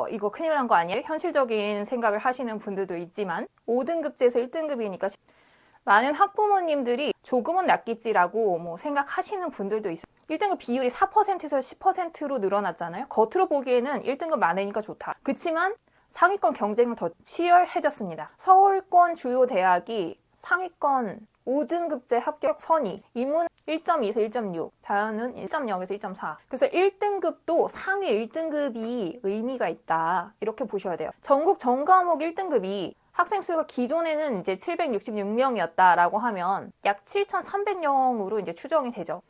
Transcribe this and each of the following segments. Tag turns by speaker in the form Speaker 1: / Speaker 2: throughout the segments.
Speaker 1: 이거 큰일 난 거 아니에요? 현실적인 생각을 하시는 분들도 있지만 5등급제에서 1등급이니까 많은 학부모님들이 조금은 낫겠지라고 생각하시는 분들도 있어요. 1등급 비율이 4%에서 10%로 늘어났잖아요. 겉으로 보기에는 1등급 많으니까 좋다. 그치만 상위권 경쟁은 더 치열해졌습니다. 서울권 주요 대학이 상위권 5등급제 합격 선이 인문 1.2에서 1.6, 자연은 1.0에서 1.4. 그래서 1등급도 상위 1등급이 의미가 있다. 이렇게 보셔야 돼요. 전국 전 과목 1등급이 학생 수가 기존에는 이제 766명이었다라고 하면 약 7,300명으로 이제 추정이 되죠.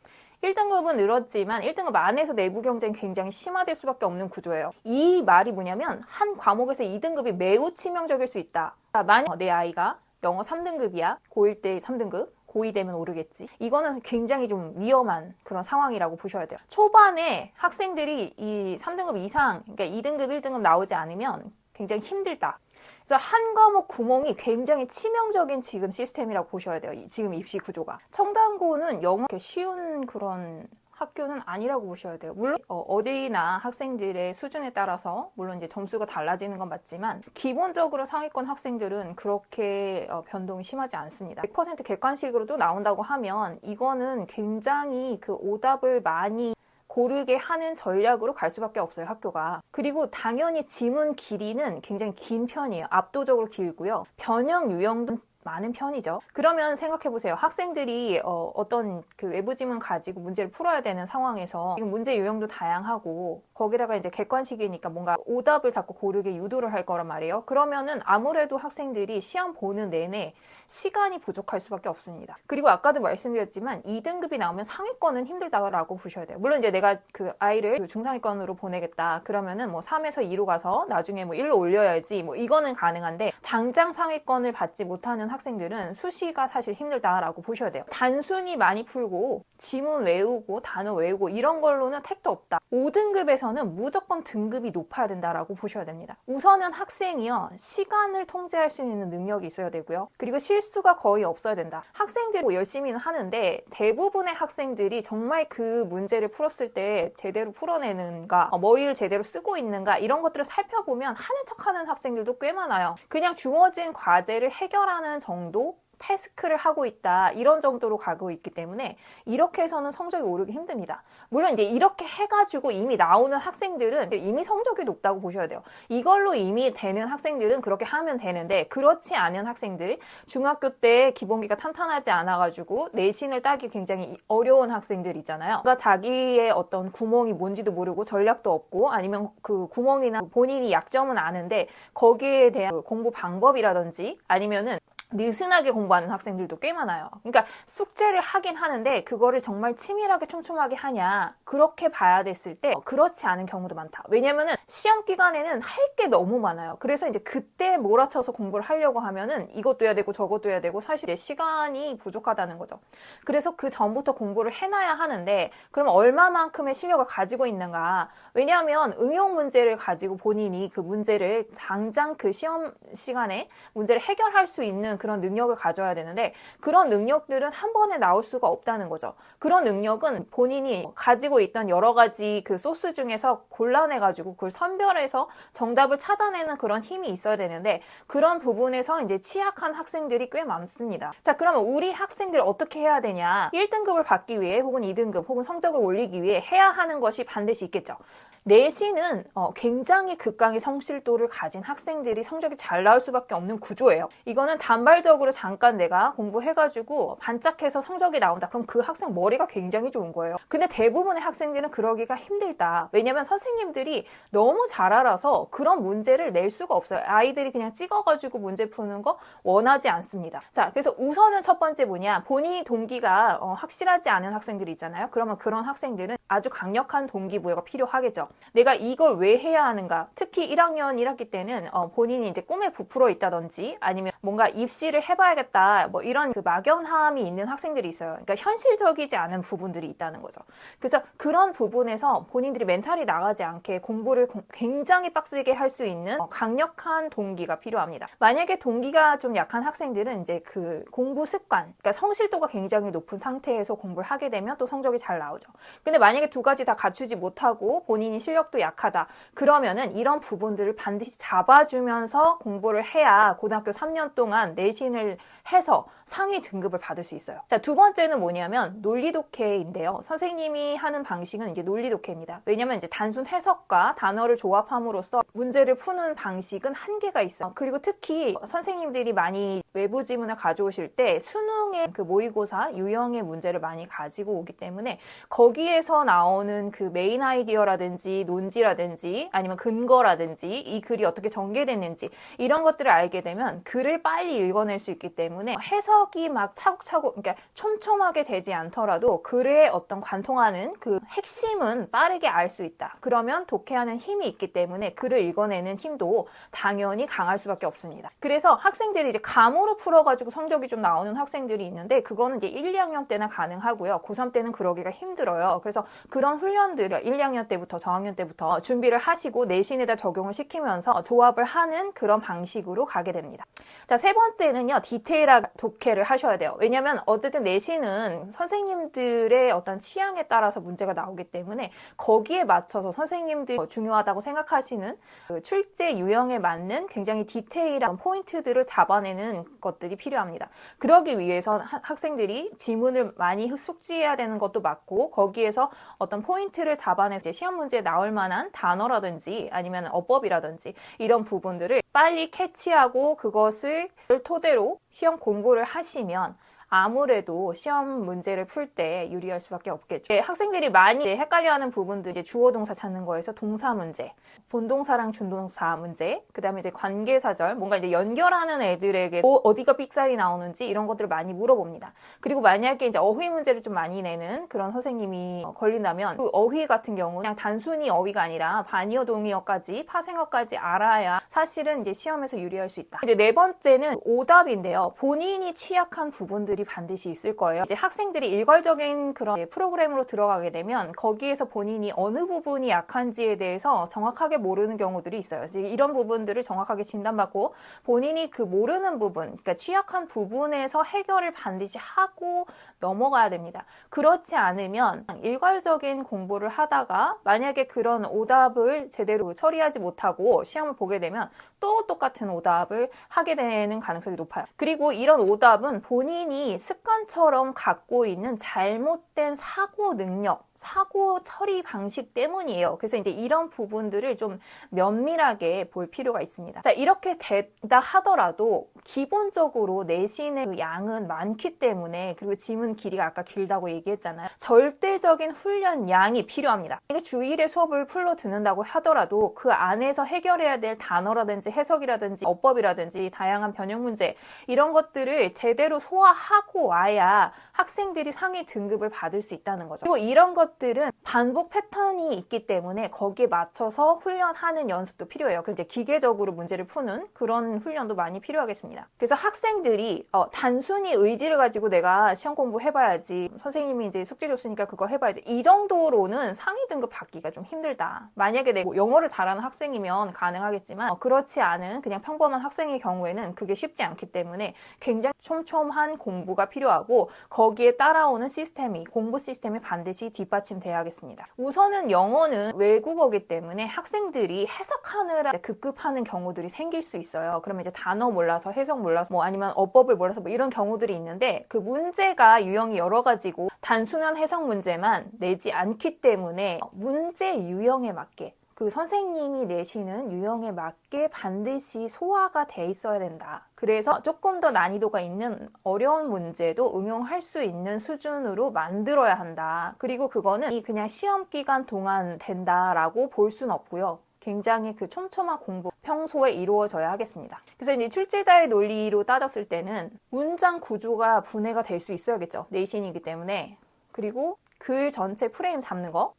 Speaker 1: 1등급은 늘었지만 1등급 안에서 내부 경쟁이 굉장히 심화될 수밖에 없는 구조예요. 이 말이 뭐냐면 한 과목에서 2등급이 매우 치명적일 수 있다. 만약 내 아이가 영어 3등급이야. 고1 때 3등급. 고2 되면 오르겠지. 이거는 굉장히 좀 위험한 그런 상황이라고 보셔야 돼요. 초반에 학생들이 이 3등급 이상, 그러니까 2등급, 1등급 나오지 않으면 굉장히 힘들다. 그래서 한 과목 구멍이 굉장히 치명적인 지금 시스템이라고 보셔야 돼요. 지금 입시 구조가. 청담고는 영어 쉬운 그런 학교는 아니라고 보셔야 돼요. 물론 어디나 학생들의 수준에 따라서 물론 이제 점수가 달라지는 건 맞지만 기본적으로 상위권 학생들은 그렇게 변동이 심하지 않습니다. 100% 객관식으로도 나온다고 하면 이거는 굉장히 그 오답을 많이 고르게 하는 전략으로 갈 수밖에 없어요, 학교가. 그리고 당연히 지문 길이는 굉장히 긴 편이에요. 압도적으로 길고요. 변형 유형도 많은 편이죠. 그러면 생각해보세요. 학생들이 어떤 그 외부 지문 가지고 문제를 풀어야 되는 상황에서 지금 문제 유형도 다양하고 거기다가 이제 객관식이니까 뭔가 오답을 자꾸 고르게 유도를 할 거란 말이에요. 그러면은 아무래도 학생들이 시험 보는 내내 시간이 부족할 수밖에 없습니다. 그리고 아까도 말씀드렸지만 2등급이 나오면 상위권은 힘들다라고 보셔야 돼요. 물론 이제 내가 그 아이를 중상위권으로 보내겠다. 그러면은 3에서 2로 가서 나중에 1로 올려야지. 이거는 가능한데 당장 상위권을 받지 못하는 학생들은 수시가 사실 힘들다라고 보셔야 돼요. 단순히 많이 풀고 지문 외우고 단어 외우고 이런 걸로는 택도 없다. 5등급에서는 무조건 등급이 높아야 된다라고 보셔야 됩니다. 우선은 학생이요. 시간을 통제할 수 있는 능력이 있어야 되고요. 그리고 실수가 거의 없어야 된다. 학생들이 열심히는 하는데 대부분의 학생들이 정말 그 문제를 풀었을 때 제대로 풀어내는가, 머리를 제대로 쓰고 있는가 이런 것들을 살펴보면 하는 척하는 학생들도 꽤 많아요. 그냥 주어진 과제를 해결하는 정도? 태스크를 하고 있다 이런 정도로 가고 있기 때문에 이렇게 해서는 성적이 오르기 힘듭니다. 물론 이제 이렇게 해가지고 이미 나오는 학생들은 이미 성적이 높다고 보셔야 돼요. 이걸로 이미 되는 학생들은 그렇게 하면 되는데 그렇지 않은 학생들 중학교 때 기본기가 탄탄하지 않아가지고 내신을 따기 굉장히 어려운 학생들 있잖아요. 그러니까 자기의 어떤 구멍이 뭔지도 모르고 전략도 없고 아니면 그 구멍이나 본인이 약점은 아는데 거기에 대한 공부 방법이라든지 아니면은 느슨하게 공부하는 학생들도 꽤 많아요. 그러니까 숙제를 하긴 하는데 그거를 정말 치밀하게 촘촘하게 하냐 그렇게 봐야 됐을 때 그렇지 않은 경우도 많다. 왜냐면은 시험 기간에는 할 게 너무 많아요. 그래서 이제 그때 몰아쳐서 공부를 하려고 하면은 이것도 해야 되고 저것도 해야 되고 사실 이제 시간이 부족하다는 거죠. 그래서 그 전부터 공부를 해놔야 하는데 그럼 얼마만큼의 실력을 가지고 있는가. 왜냐하면 응용 문제를 가지고 본인이 그 문제를 당장 그 시험 시간에 문제를 해결할 수 있는 그런 능력을 가져야 되는데 그런 능력들은 한 번에 나올 수가 없다는 거죠. 그런 능력은 본인이 가지고 있던 여러 가지 그 소스 중에서 골라내가지고 그걸 선별해서 정답을 찾아내는 그런 힘이 있어야 되는데 그런 부분에서 이제 취약한 학생들이 꽤 많습니다. 자, 그러면 우리 학생들 어떻게 해야 되냐? 1등급을 받기 위해 혹은 2등급 혹은 성적을 올리기 위해 해야 하는 것이 반드시 있겠죠. 내신은 굉장히 극강의 성실도를 가진 학생들이 성적이 잘 나올 수밖에 없는 구조예요. 이거는 단발적으로 잠깐 내가 공부해가지고 반짝해서 성적이 나온다. 그럼 그 학생 머리가 굉장히 좋은 거예요. 근데 대부분의 학생들은 그러기가 힘들다. 왜냐면 선생님들이 너무 잘 알아서 그런 문제를 낼 수가 없어요. 아이들이 그냥 찍어가지고 문제 푸는 거 원하지 않습니다. 자, 그래서 우선은 첫 번째 뭐냐. 본인이 동기가 확실하지 않은 학생들이 있잖아요. 그러면 그런 학생들은 아주 강력한 동기부여가 필요하겠죠. 내가 이걸 왜 해야 하는가? 특히 1학년 1학기 때는 본인이 이제 꿈에 부풀어 있다든지 아니면 뭔가 입시를 해봐야겠다 이런 그 막연함이 있는 학생들이 있어요. 그러니까 현실적이지 않은 부분들이 있다는 거죠. 그래서 그런 부분에서 본인들이 멘탈이 나가지 않게 공부를 굉장히 빡세게 할 수 있는 강력한 동기가 필요합니다. 만약에 동기가 좀 약한 학생들은 이제 그 공부 습관, 그러니까 성실도가 굉장히 높은 상태에서 공부를 하게 되면 또 성적이 잘 나오죠. 근데 만약에 두 가지 다 갖추지 못하고 본인이 실력도 약하다. 그러면은 이런 부분들을 반드시 잡아주면서 공부를 해야 고등학교 3년 동안 내신을 해서 상위 등급을 받을 수 있어요. 자, 두 번째는 뭐냐면 논리독해인데요. 선생님이 하는 방식은 이제 논리독해입니다. 왜냐면 이제 단순 해석과 단어를 조합함으로써 문제를 푸는 방식은 한계가 있어요. 그리고 특히 선생님들이 많이 외부 지문을 가져오실 때 수능의 그 모의고사 유형의 문제를 많이 가지고 오기 때문에 거기에서 나오는 그 메인 아이디어라든지 논지라든지 아니면 근거라든지 이 글이 어떻게 전개됐는지 이런 것들을 알게 되면 글을 빨리 읽어낼 수 있기 때문에 해석이 막 차곡차곡 그러니까 촘촘하게 되지 않더라도 글에 어떤 관통하는 그 핵심은 빠르게 알 수 있다. 그러면 독해하는 힘이 있기 때문에 글을 읽어내는 힘도 당연히 강할 수밖에 없습니다. 그래서 학생들이 이제 감으로 풀어가지고 성적이 좀 나오는 학생들이 있는데 그거는 이제 1, 2학년 때나 가능하고요. 고3 때는 그러기가 힘들어요. 그래서 그런 훈련들을 1, 2학년 때부터 저학년 때부터 준비를 하시고 내신에다 적용을 시키면서 조합을 하는 그런 방식으로 가게 됩니다. 자, 세 번째는요. 디테일하게 독해를 하셔야 돼요. 왜냐면 어쨌든 내신은 선생님들의 어떤 취향에 따라서 문제가 나오기 때문에 거기에 맞춰서 선생님들이 중요하다고 생각하시는 그 출제 유형에 맞는 굉장히 디테일한 포인트들을 잡아내는 것들이 필요합니다. 그러기 위해서 학생들이 지문을 많이 숙지해야 되는 것도 맞고 거기에서 어떤 포인트를 잡아내서 시험 문제에 나올 만한 단어라든지 아니면 어법이라든지 이런 부분들을 빨리 캐치하고 그것을 토대로 시험 공부를 하시면 아무래도 시험 문제를 풀 때 유리할 수밖에 없겠죠. 학생들이 많이 헷갈려하는 부분들 이제 주어 동사 찾는 거에서 동사 문제, 본동사랑 준동사 문제, 그다음에 이제 관계사절, 뭔가 이제 연결하는 애들에게 어디가 삑살이 나오는지 이런 것들을 많이 물어봅니다. 그리고 만약에 이제 어휘 문제를 좀 많이 내는 그런 선생님이 걸린다면 그 어휘 같은 경우는 그냥 단순히 어휘가 아니라 반의어, 동의어까지 파생어까지 알아야 사실은 이제 시험에서 유리할 수 있다. 이제 네 번째는 오답인데요. 본인이 취약한 부분들이 반드시 있을 거예요. 이제 학생들이 일괄적인 그런 프로그램으로 들어가게 되면 거기에서 본인이 어느 부분이 약한지에 대해서 정확하게 모르는 경우들이 있어요. 이제 이런 부분들을 정확하게 진단받고 본인이 그 모르는 부분, 그러니까 취약한 부분에서 해결을 반드시 하고 넘어가야 됩니다. 그렇지 않으면 일괄적인 공부를 하다가 만약에 그런 오답을 제대로 처리하지 못하고 시험을 보게 되면 또 똑같은 오답을 하게 되는 가능성이 높아요. 그리고 이런 오답은 본인이 습관처럼 갖고 있는 잘못된 사고 능력, 사고 처리 방식 때문이에요. 그래서 이제 이런 부분들을 좀 면밀하게 볼 필요가 있습니다. 자, 이렇게 된다 하더라도 기본적으로 내신의 그 양은 많기 때문에 그리고 지문 길이가 아까 길다고 얘기했잖아요. 절대적인 훈련 양이 필요합니다. 이게 주 1회 수업을 풀로 듣는다고 하더라도 그 안에서 해결해야 될 단어라든지 해석이라든지 어법이라든지 다양한 변형 문제 이런 것들을 제대로 소화하고 와야 학생들이 상위 등급을 받을 수 있다는 거죠. 그리고 이런 것들은 반복 패턴이 있기 때문에 거기에 맞춰서 훈련하는 연습도 필요해요. 그래서 이제 기계적으로 문제를 푸는 그런 훈련도 많이 필요하겠습니다. 그래서 학생들이 단순히 의지를 가지고 내가 시험 공부 해봐야지 선생님이 이제 숙제 줬으니까 그거 해봐야지 이 정도로는 상위 등급 받기가 좀 힘들다. 만약에 내가 영어를 잘하는 학생이면 가능하겠지만 그렇지 않은 그냥 평범한 학생의 경우에는 그게 쉽지 않기 때문에 굉장히 촘촘한 공부가 필요하고 거기에 따라오는 시스템이 공부 시스템이 반드시 뒷받침돼야겠습니다. 우선은 영어는 외국어기 때문에 학생들이 해석하느라 급급하는 경우들이 생길 수 있어요. 그러면 이제 단어 몰라서 해석 몰라서 뭐 아니면 어법을 몰라서 뭐 이런 경우들이 있는데 그 문제가 유형이 여러 가지고 단순한 해석 문제만 내지 않기 때문에 문제 유형에 맞게 그 선생님이 내시는 유형에 맞게 반드시 소화가 돼 있어야 된다. 그래서 조금 더 난이도가 있는 어려운 문제도 응용할 수 있는 수준으로 만들어야 한다. 그리고 그거는 그냥 시험 기간 동안 된다라고 볼 수는 없고요. 굉장히 그 촘촘한 공부 평소에 이루어져야 하겠습니다. 그래서 이제 출제자의 논리로 따졌을 때는 문장 구조가 분해가 될 수 있어야겠죠. 내신이기 때문에. 그리고 글 전체 프레임 잡는 거.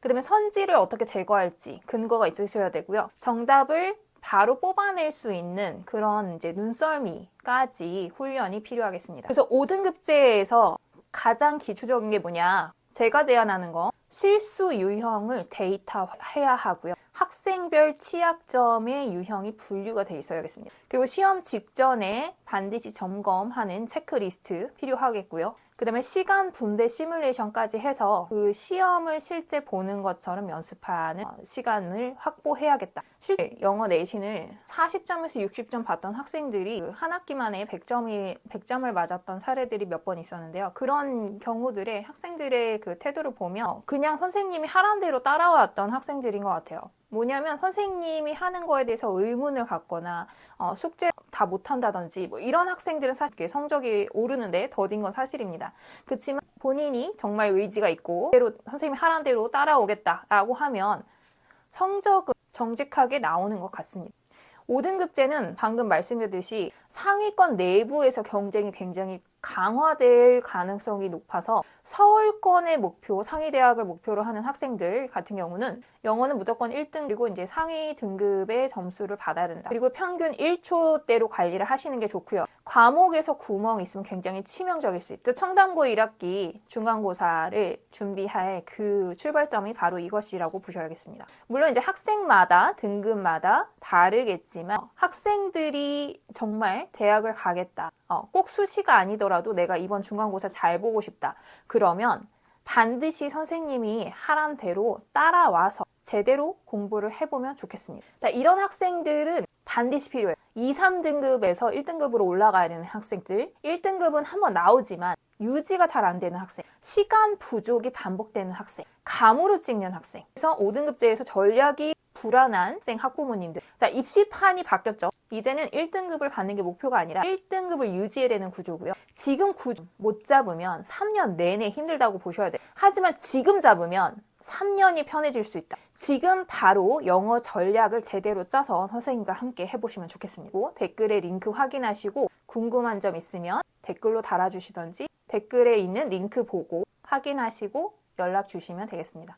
Speaker 1: 그 다음에 선지를 어떻게 제거할지 근거가 있으셔야 되고요. 정답을 바로 뽑아낼 수 있는 그런 이제 눈썰미까지 훈련이 필요하겠습니다. 그래서 5등급제에서 가장 기초적인 게 뭐냐? 제가 제안하는 거 실수 유형을 데이터화해야 하고요. 학생별 취약점의 유형이 분류가 돼 있어야겠습니다. 그리고 시험 직전에 반드시 점검하는 체크리스트 필요하겠고요. 그다음에 시간 분배 시뮬레이션까지 해서 그 시험을 실제 보는 것처럼 연습하는 시간을 확보해야겠다. 실제 영어 내신을 40점에서 60점 받던 학생들이 한 학기 만에 100점을 맞았던 사례들이 몇 번 있었는데요. 그런 경우들의 학생들의 그 태도를 보면 그냥 선생님이 하라는 대로 따라왔던 학생들인 것 같아요. 뭐냐면 선생님이 하는 거에 대해서 의문을 갖거나 숙제 다 못한다든지 뭐 이런 학생들은 사실 성적이 오르는데 더딘 건 사실입니다. 그렇지만 본인이 정말 의지가 있고 선생님이 하라는 대로 따라오겠다라고 하면 성적은 정직하게 나오는 것 같습니다. 5등급제는 방금 말씀드렸듯이 상위권 내부에서 경쟁이 굉장히 강화될 가능성이 높아서 서울권의 목표, 상위 대학을 목표로 하는 학생들 같은 경우는 영어는 무조건 1등 그리고 이제 상위 등급의 점수를 받아야 된다. 그리고 평균 1초대로 관리를 하시는 게 좋고요. 과목에서 구멍이 있으면 굉장히 치명적일 수 있다. 청담고 1학기 중간고사를 준비할 그 출발점이 바로 이것이라고 보셔야겠습니다. 물론 이제 학생마다 등급마다 다르겠지만 학생들이 정말 대학을 가겠다. 꼭 수시가 아니더라도 내가 이번 중간고사 잘 보고 싶다. 그러면 반드시 선생님이 하란 대로 따라와서 제대로 공부를 해보면 좋겠습니다. 자, 이런 학생들은 반드시 필요해요. 2, 3등급에서 1등급으로 올라가야 되는 학생들, 1등급은 한번 나오지만 유지가 잘 안 되는 학생, 시간 부족이 반복되는 학생, 감으로 찍는 학생. 그래서 5등급제에서 전략이 불안한 학생 학부모님들. 자, 입시판이 바뀌었죠. 이제는 1등급을 받는 게 목표가 아니라 1등급을 유지해야 되는 구조고요. 지금 구조 못 잡으면 3년 내내 힘들다고 보셔야 돼요. 하지만 지금 잡으면 3년이 편해질 수 있다. 지금 바로 영어 전략을 제대로 짜서 선생님과 함께 해보시면 좋겠습니다. 댓글에 링크 확인하시고 궁금한 점 있으면 댓글로 달아주시던지 댓글에 있는 링크 보고 확인하시고 연락 주시면 되겠습니다.